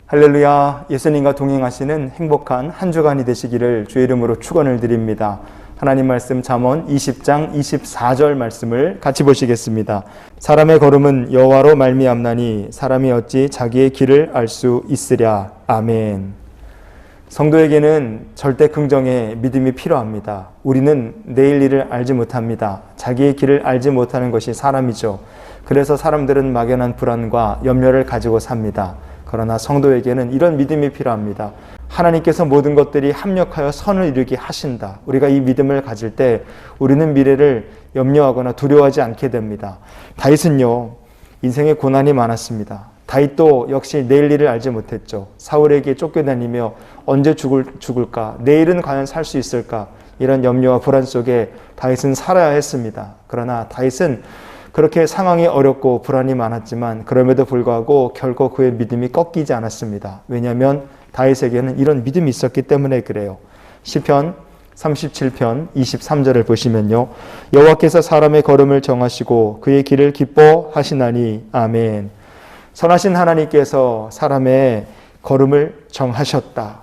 할렐루야, 예수님과 동행하시는 행복한 한 주간이 되시기를 주의 이름으로 축원을 드립니다. 하나님 말씀 잠언 20장 24절 말씀을 같이 보시겠습니다. 사람의 걸음은 여호와로 말미암나니 사람이 어찌 자기의 길을 알 수 있으랴. 아멘. 성도에게는 절대 긍정의 믿음이 필요합니다. 우리는 내일 일을 알지 못합니다. 자기의 길을 알지 못하는 것이 사람이죠. 그래서 사람들은 막연한 불안과 염려를 가지고 삽니다. 그러나 성도에게는 이런 믿음이 필요합니다. 하나님께서 모든 것들이 합력하여 선을 이루게 하신다. 우리가 이 믿음을 가질 때 우리는 미래를 염려하거나 두려워하지 않게 됩니다. 다윗은요, 인생에 고난이 많았습니다. 다윗도 역시 내일 일을 알지 못했죠. 사울에게 쫓겨다니며 언제 죽을까? 내일은 과연 살 수 있을까? 이런 염려와 불안 속에 다윗은 살아야 했습니다. 그러나 다윗은 그렇게 상황이 어렵고 불안이 많았지만 그럼에도 불구하고 결코 그의 믿음이 꺾이지 않았습니다. 왜냐하면 다윗에게는 이런 믿음이 있었기 때문에 그래요. 시편 37편 23절을 보시면요, 여호와께서 사람의 걸음을 정하시고 그의 길을 기뻐하시나니. 아멘. 선하신 하나님께서 사람의 걸음을 정하셨다.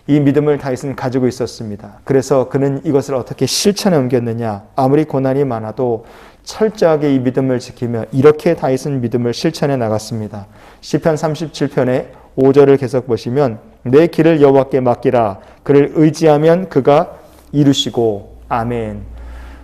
이 믿음을 다윗은 가지고 있었습니다. 그래서 그는 이것을 어떻게 실천에 옮겼느냐? 아무리 고난이 많아도 철저하게 이 믿음을 지키며 이렇게 다윗은 믿음을 실천해 나갔습니다. 시편 37편의 5절을 계속 보시면 내 길을 여호와께 맡기라. 그를 의지하면 그가 이루시고. 아멘.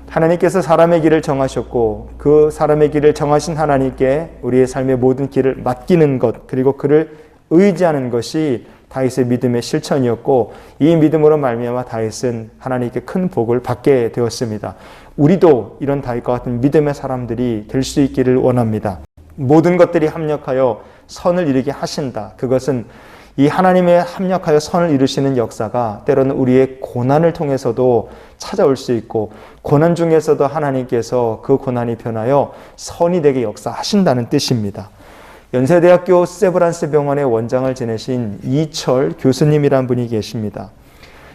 하나님께서 사람의 길을 정하셨고 그 사람의 길을 정하신 하나님께 우리의 삶의 모든 길을 맡기는 것, 그리고 그를 의지하는 것이 다윗의 믿음의 실천이었고, 이 믿음으로 말미암아 다윗은 하나님께 큰 복을 받게 되었습니다. 우리도 이런 다윗과 같은 믿음의 사람들이 될 수 있기를 원합니다. 모든 것들이 합력하여 선을 이루게 하신다. 그것은 이 하나님의 합력하여 선을 이루시는 역사가 때로는 우리의 고난을 통해서도 찾아올 수 있고, 고난 중에서도 하나님께서 그 고난이 변하여 선이 되게 역사하신다는 뜻입니다. 연세대학교 세브란스 병원의 원장을 지내신 이철 교수님이란 분이 계십니다.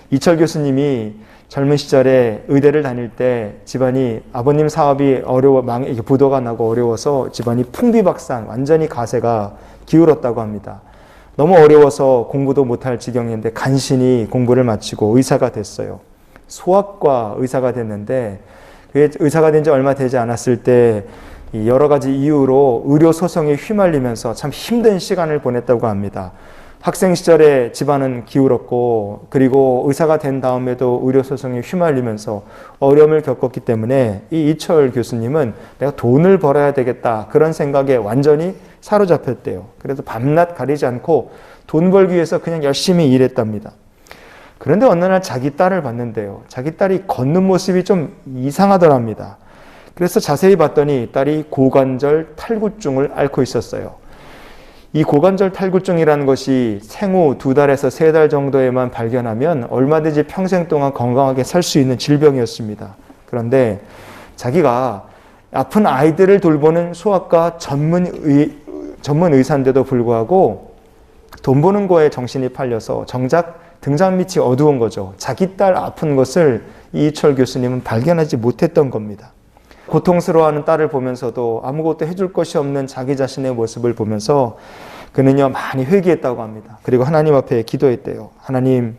이철 교수님이 젊은 시절에 의대를 다닐 때 집안이 아버님 사업이 부도가 나고 어려워서 집안이 풍비박산, 완전히 가세가 기울었다고 합니다. 너무 어려워서 공부도 못할 지경인데 간신히 공부를 마치고 의사가 됐어요. 소아과 의사가 됐는데 의사가 된 지 얼마 되지 않았을 때 여러 가지 이유로 의료 소송에 휘말리면서 참 힘든 시간을 보냈다고 합니다. 학생 시절에 집안은 기울었고, 그리고 의사가 된 다음에도 의료 소송에 휘말리면서 어려움을 겪었기 때문에 이 이철 교수님은 내가 돈을 벌어야 되겠다, 그런 생각에 완전히 사로잡혔대요. 그래서 밤낮 가리지 않고 돈 벌기 위해서 그냥 열심히 일했답니다. 그런데 어느 날 자기 딸을 봤는데요, 자기 딸이 걷는 모습이 좀 이상하더랍니다. 그래서 자세히 봤더니 딸이 고관절 탈구증을 앓고 있었어요. 이 고관절 탈구증이라는 것이 생후 2달에서 3달 정도에만 발견하면 얼마든지 평생 동안 건강하게 살 수 있는 질병이었습니다. 그런데 자기가 아픈 아이들을 돌보는 소아과 전문 의사인데도 불구하고 돈 버는 거에 정신이 팔려서 정작 등잔 밑이 어두운 거죠. 자기 딸 아픈 것을 이철 교수님은 발견하지 못했던 겁니다. 고통스러워하는 딸을 보면서도 아무것도 해줄 것이 없는 자기 자신의 모습을 보면서 그는요, 많이 회개했다고 합니다. 그리고 하나님 앞에 기도했대요. 하나님,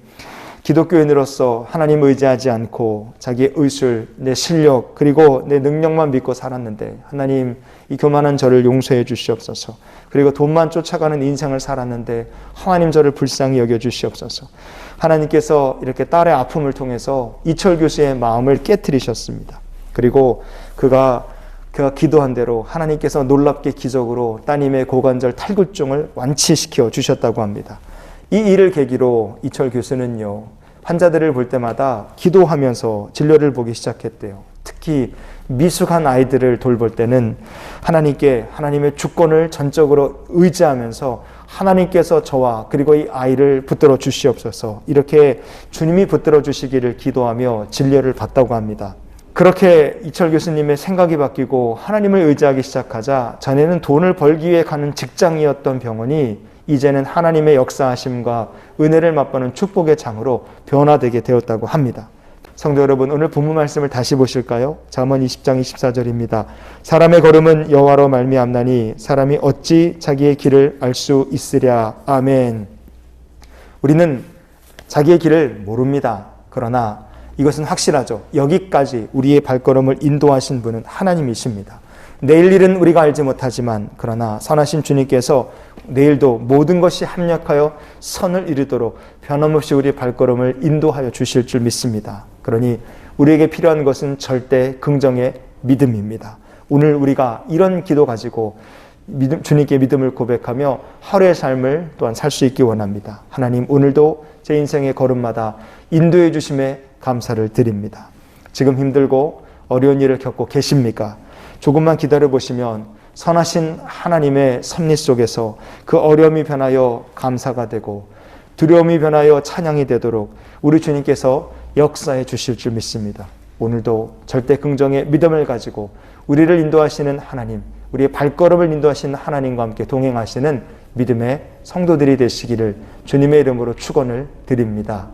기독교인으로서 하나님 의지하지 않고 자기의 의술, 내 실력, 그리고 내 능력만 믿고 살았는데 하나님, 이 교만한 저를 용서해 주시옵소서. 그리고 돈만 쫓아가는 인생을 살았는데 하나님, 저를 불쌍히 여겨 주시옵소서. 하나님께서 이렇게 딸의 아픔을 통해서 이철 교수의 마음을 깨트리셨습니다. 그리고 그가 기도한 대로 하나님께서 놀랍게 기적으로 따님의 고관절 탈구증을 완치시켜 주셨다고 합니다. 이 일을 계기로 이철 교수는요, 환자들을 볼 때마다 기도하면서 진료를 보기 시작했대요. 특히 미숙한 아이들을 돌볼 때는 하나님의 주권을 전적으로 의지하면서 하나님께서 저와 그리고 이 아이를 붙들어 주시옵소서, 이렇게 주님이 붙들어 주시기를 기도하며 진료를 받다고 합니다. 그렇게 이철 교수님의 생각이 바뀌고 하나님을 의지하기 시작하자 전에는 돈을 벌기 위해 가는 직장이었던 병원이 이제는 하나님의 역사하심과 은혜를 맛보는 축복의 장으로 변화되게 되었다고 합니다. 성도 여러분, 오늘 본문 말씀을 다시 보실까요? 잠언 20장 24절입니다. 사람의 걸음은 여호와로 말미암나니 사람이 어찌 자기의 길을 알 수 있으랴. 아멘. 우리는 자기의 길을 모릅니다. 그러나 이것은 확실하죠. 여기까지 우리의 발걸음을 인도하신 분은 하나님이십니다. 내일 일은 우리가 알지 못하지만 그러나 선하신 주님께서 내일도 모든 것이 합력하여 선을 이루도록 변함없이 우리의 발걸음을 인도하여 주실 줄 믿습니다. 그러니 우리에게 필요한 것은 절대 긍정의 믿음입니다. 오늘 우리가 이런 기도 가지고 주님께 믿음을 고백하며 하루의 삶을 또한 살 수 있기 원합니다. 하나님, 오늘도 제 인생의 걸음마다 인도해 주심에 감사를 드립니다. 지금 힘들고 어려운 일을 겪고 계십니까? 조금만 기다려 보시면 선하신 하나님의 섭리 속에서 그 어려움이 변하여 감사가 되고 두려움이 변하여 찬양이 되도록 우리 주님께서 역사해 주실 줄 믿습니다. 오늘도 절대 긍정의 믿음을 가지고 우리를 인도하시는 하나님, 우리의 발걸음을 인도하시는 하나님과 함께 동행하시는 믿음의 성도들이 되시기를 주님의 이름으로 축원을 드립니다.